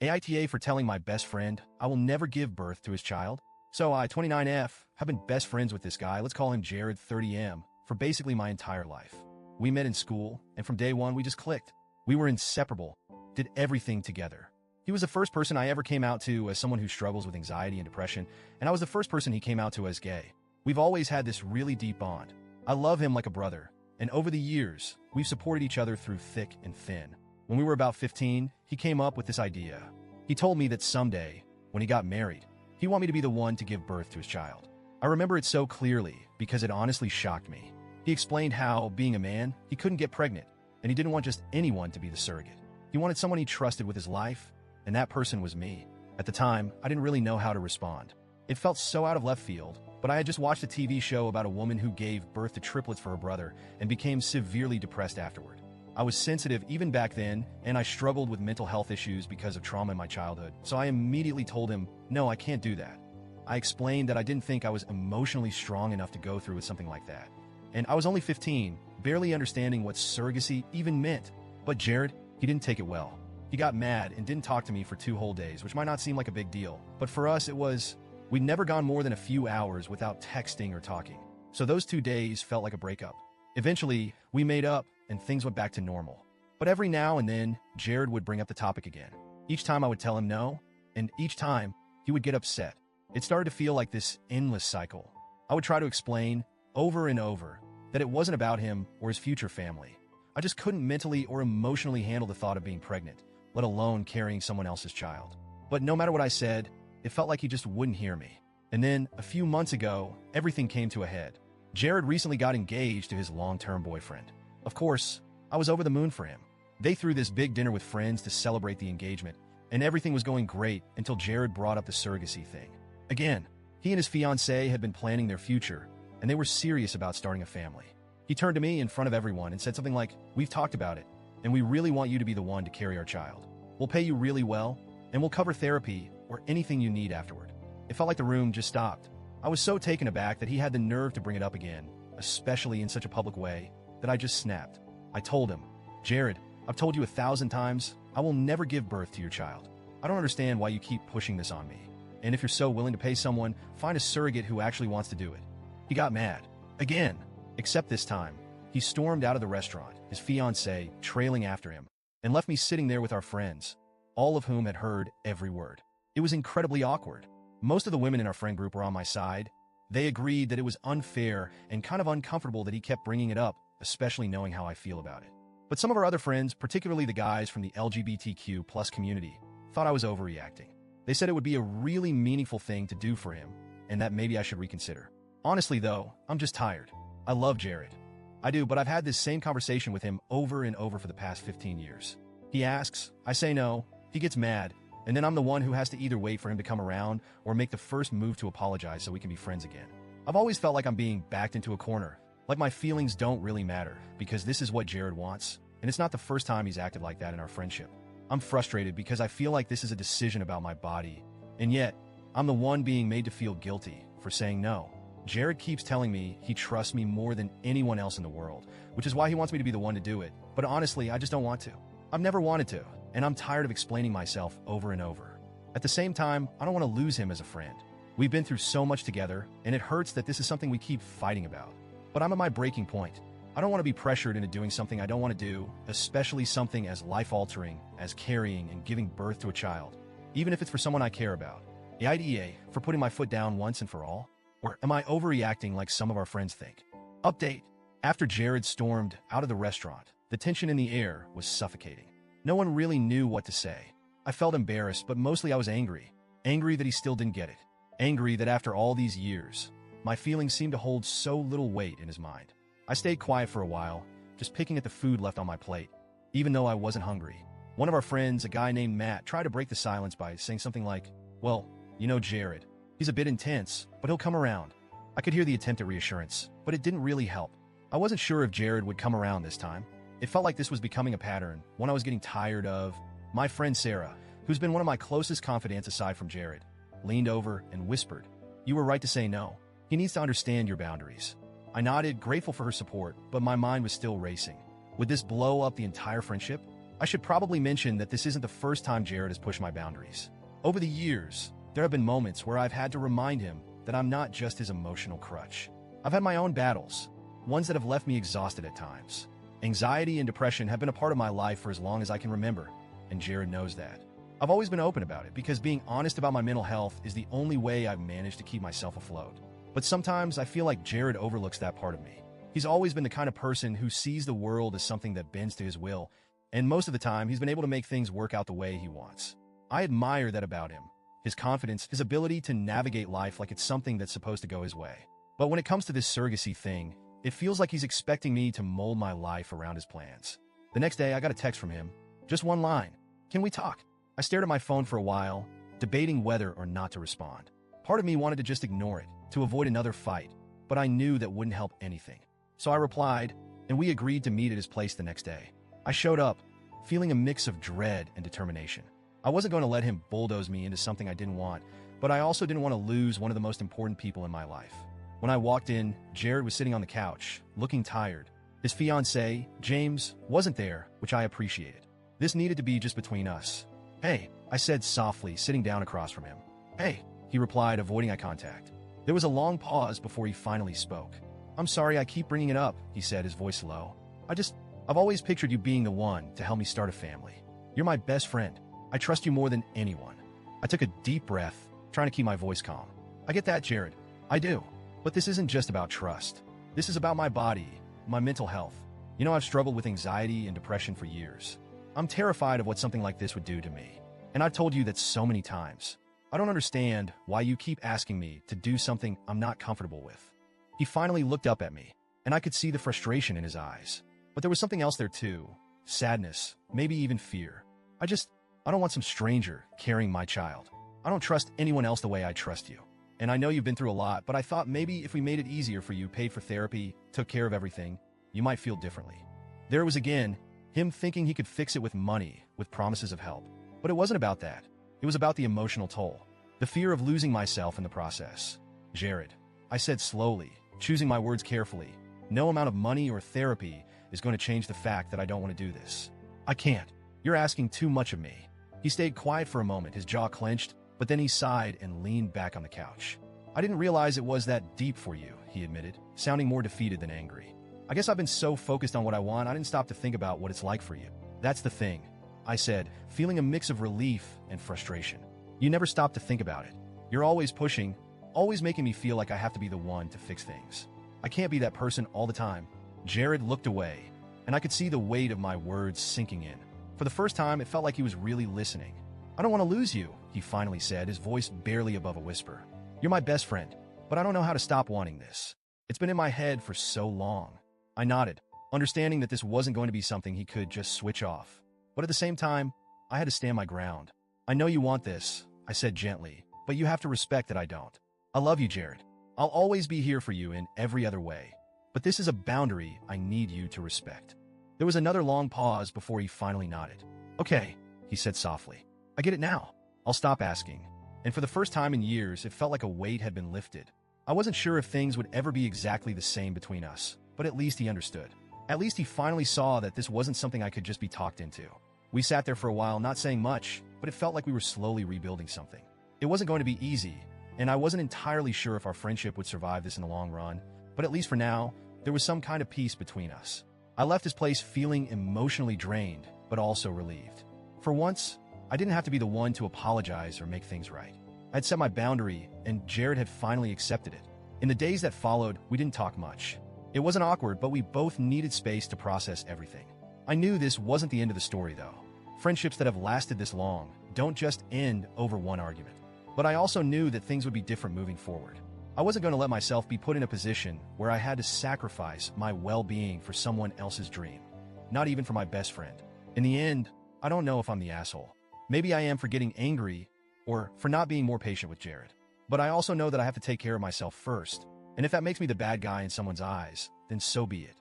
AITA for telling my best friend I will never give birth to his child. So I, 29F, have been best friends with this guy, let's call him Jared 30M, for basically my entire life. We met in school, and from day one we just clicked. We were inseparable, did everything together. He was the first person I ever came out to as someone who struggles with anxiety and depression, and I was the first person he came out to as gay. We've always had this really deep bond. I love him like a brother, and over the years, we've supported each other through thick and thin. When we were about 15, he came up with this idea. He told me that someday, when he got married, he wanted me to be the one to give birth to his child. I remember it so clearly because it honestly shocked me. He explained how, being a man, he couldn't get pregnant, and he didn't want just anyone to be the surrogate. He wanted someone he trusted with his life, and that person was me. At the time, I didn't really know how to respond. It felt so out of left field, but I had just watched a TV show about a woman who gave birth to triplets for her brother and became severely depressed afterward. I was sensitive even back then, and I struggled with mental health issues because of trauma in my childhood, so I immediately told him, no, I can't do that. I explained that I didn't think I was emotionally strong enough to go through with something like that. And I was only 15, barely understanding what surrogacy even meant. But Jared, he didn't take it well. He got mad and didn't talk to me for 2 whole days, which might not seem like a big deal. But for us, we'd never gone more than a few hours without texting or talking. So those 2 days felt like a breakup. Eventually, we made up and things went back to normal. But every now and then, Jared would bring up the topic again. Each time I would tell him no, and each time he would get upset. It started to feel like this endless cycle. I would try to explain over and over that it wasn't about him or his future family. I just couldn't mentally or emotionally handle the thought of being pregnant, let alone carrying someone else's child. But no matter what I said, it felt like he just wouldn't hear me. And then, a few months ago, everything came to a head. Jared recently got engaged to his long-term boyfriend. Of course, I was over the moon for him. They threw this big dinner with friends to celebrate the engagement, and everything was going great until Jared brought up the surrogacy thing. Again, he and his fiancée had been planning their future, and they were serious about starting a family. He turned to me in front of everyone and said something like, "We've talked about it, and we really want you to be the one to carry our child. We'll pay you really well, and we'll cover therapy or anything you need afterward." It felt like the room just stopped. I was so taken aback that he had the nerve to bring it up again, especially in such a public way, that I just snapped. I told him, "Jared, I've told you 1,000 times, I will never give birth to your child. I don't understand why you keep pushing this on me. And if you're so willing to pay someone, find a surrogate who actually wants to do it." He got mad. Again. Except this time, he stormed out of the restaurant, his fiancée trailing after him, and left me sitting there with our friends, all of whom had heard every word. It was incredibly awkward. Most of the women in our friend group were on my side. They agreed that it was unfair and kind of uncomfortable that he kept bringing it up, especially knowing how I feel about it. But some of our other friends, particularly the guys from the LGBTQ+ community, thought I was overreacting. They said it would be a really meaningful thing to do for him, and that maybe I should reconsider. Honestly though, I'm just tired. I love Jared. I do, but I've had this same conversation with him over and over for the past 15 years. He asks, I say no, he gets mad, and then I'm the one who has to either wait for him to come around or make the first move to apologize so we can be friends again. I've always felt like I'm being backed into a corner, like my feelings don't really matter, because this is what Jared wants, and it's not the first time he's acted like that in our friendship. I'm frustrated because I feel like this is a decision about my body, and yet, I'm the one being made to feel guilty for saying no. Jared keeps telling me he trusts me more than anyone else in the world, which is why he wants me to be the one to do it, but honestly, I just don't want to. I've never wanted to, and I'm tired of explaining myself over and over. At the same time, I don't want to lose him as a friend. We've been through so much together, and it hurts that this is something we keep fighting about. But I'm at my breaking point. I don't want to be pressured into doing something I don't want to do, especially something as life-altering as carrying and giving birth to a child, even if it's for someone I care about. The IDA for putting my foot down once and for all? Or am I overreacting like some of our friends think? Update. After Jared stormed out of the restaurant, the tension in the air was suffocating. No one really knew what to say. I felt embarrassed, but mostly I was angry. Angry that he still didn't get it. Angry that after all these years, my feelings seemed to hold so little weight in his mind. I stayed quiet for a while, just picking at the food left on my plate, even though I wasn't hungry. One of our friends, a guy named Matt, tried to break the silence by saying something like, "Well, you know Jared. He's a bit intense, but he'll come around." I could hear the attempt at reassurance, but it didn't really help. I wasn't sure if Jared would come around this time. It felt like this was becoming a pattern, one I was getting tired of. My friend Sarah, who's been one of my closest confidants aside from Jared, leaned over and whispered, "You were right to say no. He needs to understand your boundaries." I nodded, grateful for her support, but my mind was still racing. Would this blow up the entire friendship? I should probably mention that this isn't the first time Jared has pushed my boundaries. Over the years, there have been moments where I've had to remind him that I'm not just his emotional crutch. I've had my own battles, ones that have left me exhausted at times. Anxiety and depression have been a part of my life for as long as I can remember, and Jared knows that. I've always been open about it because being honest about my mental health is the only way I've managed to keep myself afloat. But sometimes I feel like Jared overlooks that part of me. He's always been the kind of person who sees the world as something that bends to his will, and most of the time he's been able to make things work out the way he wants. I admire that about him. His confidence, his ability to navigate life like it's something that's supposed to go his way. But when it comes to this surrogacy thing, it feels like he's expecting me to mold my life around his plans. The next day, I got a text from him. Just one line. Can we talk? I stared at my phone for a while, debating whether or not to respond. Part of me wanted to just ignore it, to avoid another fight, but I knew that wouldn't help anything. So I replied, and we agreed to meet at his place the next day. I showed up, feeling a mix of dread and determination. I wasn't going to let him bulldoze me into something I didn't want, but I also didn't want to lose one of the most important people in my life. When I walked in, Jared was sitting on the couch, looking tired. His fiancé, James, wasn't there, which I appreciated. This needed to be just between us. Hey, I said softly, sitting down across from him. Hey, he replied, avoiding eye contact. There was a long pause before he finally spoke. I'm sorry I keep bringing it up, he said, his voice low. I've always pictured you being the one to help me start a family. You're my best friend. I trust you more than anyone. I took a deep breath, trying to keep my voice calm. I get that, Jared. I do. But this isn't just about trust. This is about my body, my mental health. You know, I've struggled with anxiety and depression for years. I'm terrified of what something like this would do to me. And I've told you that so many times. I don't understand why you keep asking me to do something I'm not comfortable with. He finally looked up at me, and I could see the frustration in his eyes. But there was something else there too. Sadness, maybe even fear. I don't want some stranger carrying my child. I don't trust anyone else the way I trust you. And I know you've been through a lot, but I thought maybe if we made it easier for you, paid for therapy, took care of everything, you might feel differently. There was again, him thinking he could fix it with money, with promises of help. But it wasn't about that. It was about the emotional toll, the fear of losing myself in the process. Jared, I said slowly, choosing my words carefully, no amount of money or therapy is going to change the fact that I don't want to do this. I can't. You're asking too much of me. He stayed quiet for a moment, his jaw clenched, but then he sighed and leaned back on the couch. I didn't realize it was that deep for you, he admitted, sounding more defeated than angry. I guess I've been so focused on what I want, I didn't stop to think about what it's like for you. That's the thing, I said, feeling a mix of relief and frustration. You never stop to think about it. You're always pushing, always making me feel like I have to be the one to fix things. I can't be that person all the time. Jared looked away, and I could see the weight of my words sinking in. For the first time, it felt like he was really listening. I don't want to lose you, he finally said, his voice barely above a whisper. You're my best friend, but I don't know how to stop wanting this. It's been in my head for so long. I nodded, understanding that this wasn't going to be something he could just switch off. But at the same time, I had to stand my ground. I know you want this, I said gently, but you have to respect that I don't. I love you, Jared. I'll always be here for you in every other way. But this is a boundary I need you to respect. There was another long pause before he finally nodded. Okay, he said softly. I get it now. I'll stop asking. And for the first time in years, it felt like a weight had been lifted. I wasn't sure if things would ever be exactly the same between us, but at least he understood. At least he finally saw that this wasn't something I could just be talked into. We sat there for a while, not saying much, but it felt like we were slowly rebuilding something. It wasn't going to be easy, and I wasn't entirely sure if our friendship would survive this in the long run, but at least for now, there was some kind of peace between us. I left his place feeling emotionally drained, but also relieved. For once, I didn't have to be the one to apologize or make things right. I'd set my boundary, and Jared had finally accepted it. In the days that followed, we didn't talk much. It wasn't awkward, but we both needed space to process everything. I knew this wasn't the end of the story, though. Friendships that have lasted this long don't just end over one argument. But I also knew that things would be different moving forward. I wasn't going to let myself be put in a position where I had to sacrifice my well-being for someone else's dream. Not even for my best friend. In the end, I don't know if I'm the asshole. Maybe I am for getting angry or for not being more patient with Jared. But I also know that I have to take care of myself first. And if that makes me the bad guy in someone's eyes, then so be it.